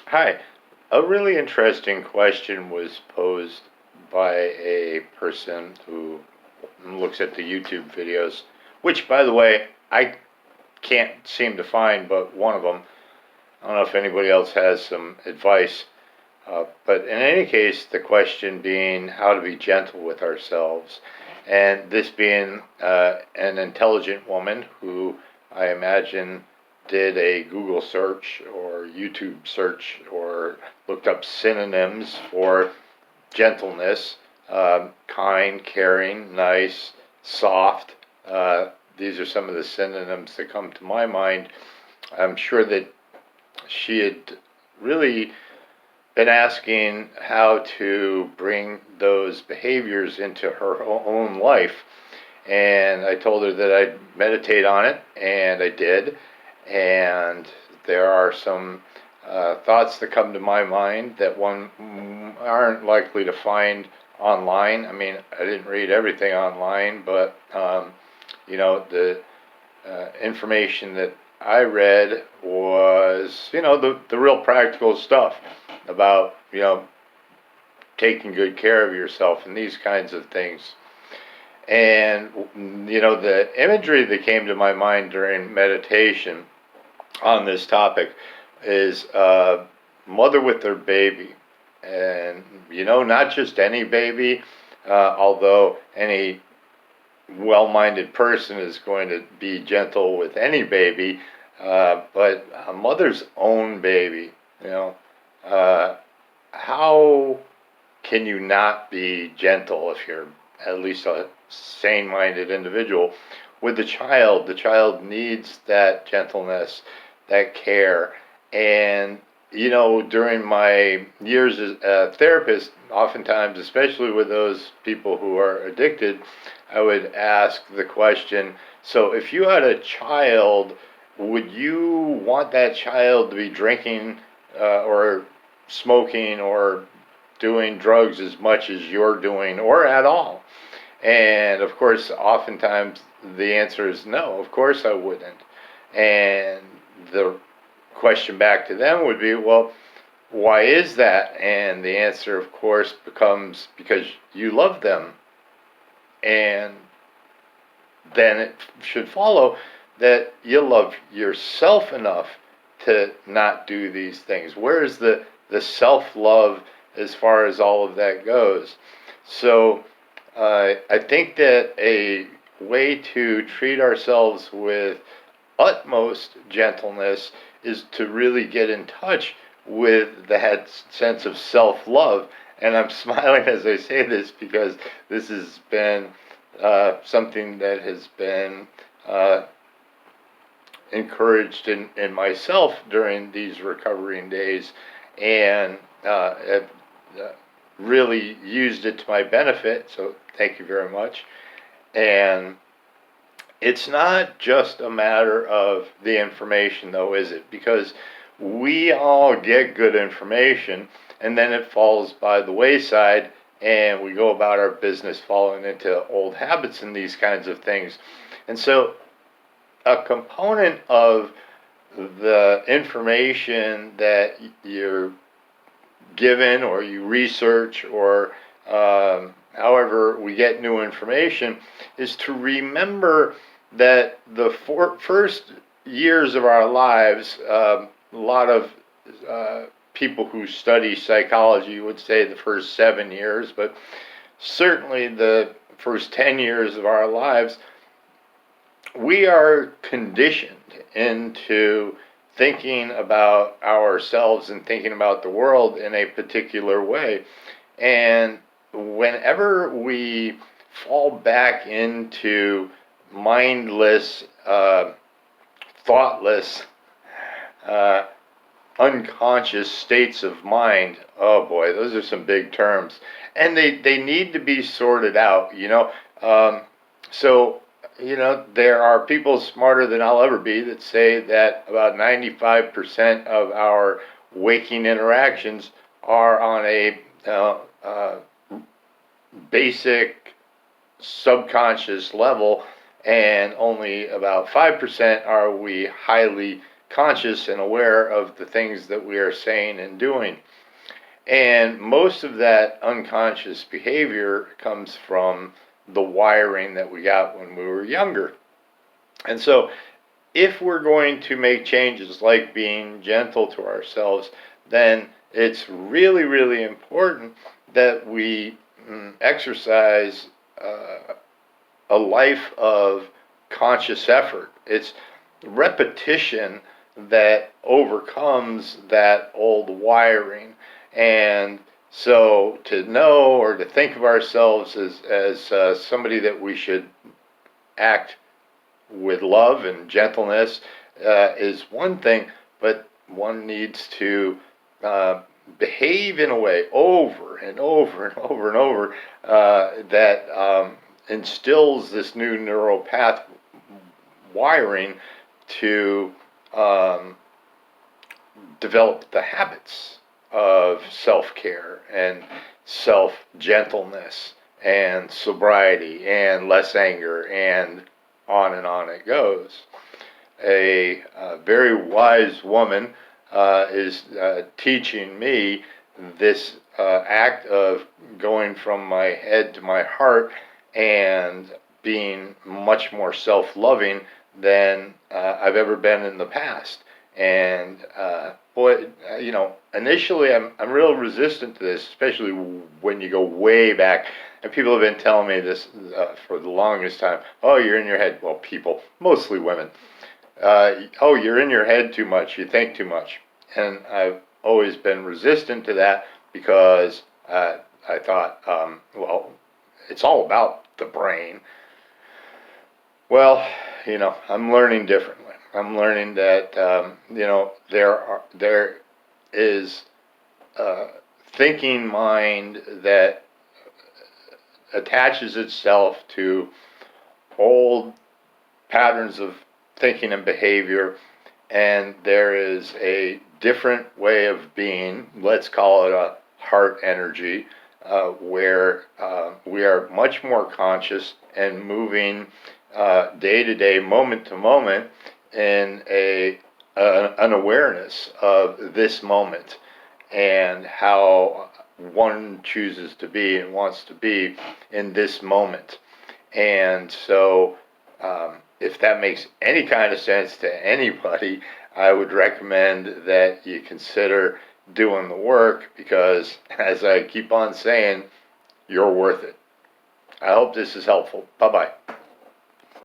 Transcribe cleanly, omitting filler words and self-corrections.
Hi. A really interesting question was posed by a person who looks at the YouTube videos, which, by the way, I can't seem to find but one of them. I don't know if anybody else has some advice. But in any case, the question being how to be gentle with ourselves. And this being an intelligent woman who I imagine did a Google search or YouTube search or looked up synonyms for gentleness, kind, caring, nice, soft. These are some of the synonyms that come to my mind. I'm sure that she had really been asking how to bring those behaviors into her own life. And I told her that I'd meditate on it, and I did. And there are some thoughts that come to my mind that one aren't likely to find online. I mean, I didn't read everything online, but the information that I read was, the real practical stuff about, taking good care of yourself and these kinds of things. And, the imagery that came to my mind during meditation on this topic is mother with their baby. And, not just any baby, although any well-minded person is going to be gentle with any baby, but a mother's own baby, uh, how can you not be gentle if you're at least a sane-minded individual with the child? The child needs that gentleness, that care, and during my years as a therapist, oftentimes, especially with those people who are addicted, I would ask the question, so if you had a child, would you want that child to be drinking or smoking or doing drugs as much as you're doing or at all? And of course, oftentimes the answer is no, of course I wouldn't. And the question back to them would be, well, why is that? And the answer, of course, becomes because you love them. And then it should follow that you love yourself enough to not do these things. Where is the self love as far as all of that goes? So I think that a way to treat ourselves with utmost gentleness is to really get in touch with that sense of self love. And I'm smiling as I say this because this has been something that has been uh, encouraged in myself during these recovering days, and have really used it to my benefit. So thank you very much. And it's not just a matter of the information, though, is it? Because we all get good information, and then it falls by the wayside, and we go about our business falling into old habits and these kinds of things. And so, a component of the information that you're given or you research or however we get new information is to remember that the first years of our lives, a lot of people who study psychology would say the first 7 years, but certainly the first 10 years of our lives, we are conditioned into thinking about ourselves and thinking about the world in a particular way. And whenever we fall back into mindless, thoughtless, uh, unconscious states of mind, oh boy, those are some big terms. And they need to be sorted out, so there are people smarter than I'll ever be that say that about 95% of our waking interactions are on a basic subconscious level, and only about 5% are we highly conscious and aware of the things that we are saying and doing. And most of that unconscious behavior comes from the wiring that we got when we were younger. And so, if we're going to make changes like being gentle to ourselves, then it's really, really important that we exercise a life of conscious effort. It's repetition that overcomes that old wiring. And so to know or to think of ourselves as somebody that we should act with love and gentleness is one thing, but one needs to behave in a way over and over and over and over that instills this new neural path wiring to develop the habits of self-care and self-gentleness and sobriety and less anger, and on it goes. A very wise woman is teaching me this act of going from my head to my heart and being much more self-loving than I've ever been in the past. And boy, initially I'm real resistant to this, especially when you go way back. And people have been telling me this for the longest time. Oh, you're in your head. Well, people, mostly women. Oh, you're in your head too much. You think too much. And I've always been resistant to that because I thought, well, it's all about the brain. Well, I'm learning differently. I'm learning that there is a thinking mind that attaches itself to old patterns of thinking and behavior, and there is a different way of being, let's call it a heart energy, where we are much more conscious and moving day to day, moment to moment, in an awareness of this moment and how one chooses to be and wants to be in this moment. And so, if that makes any kind of sense to anybody, I would recommend that you consider doing the work, because, as I keep on saying, you're worth it. I hope this is helpful. Bye-bye.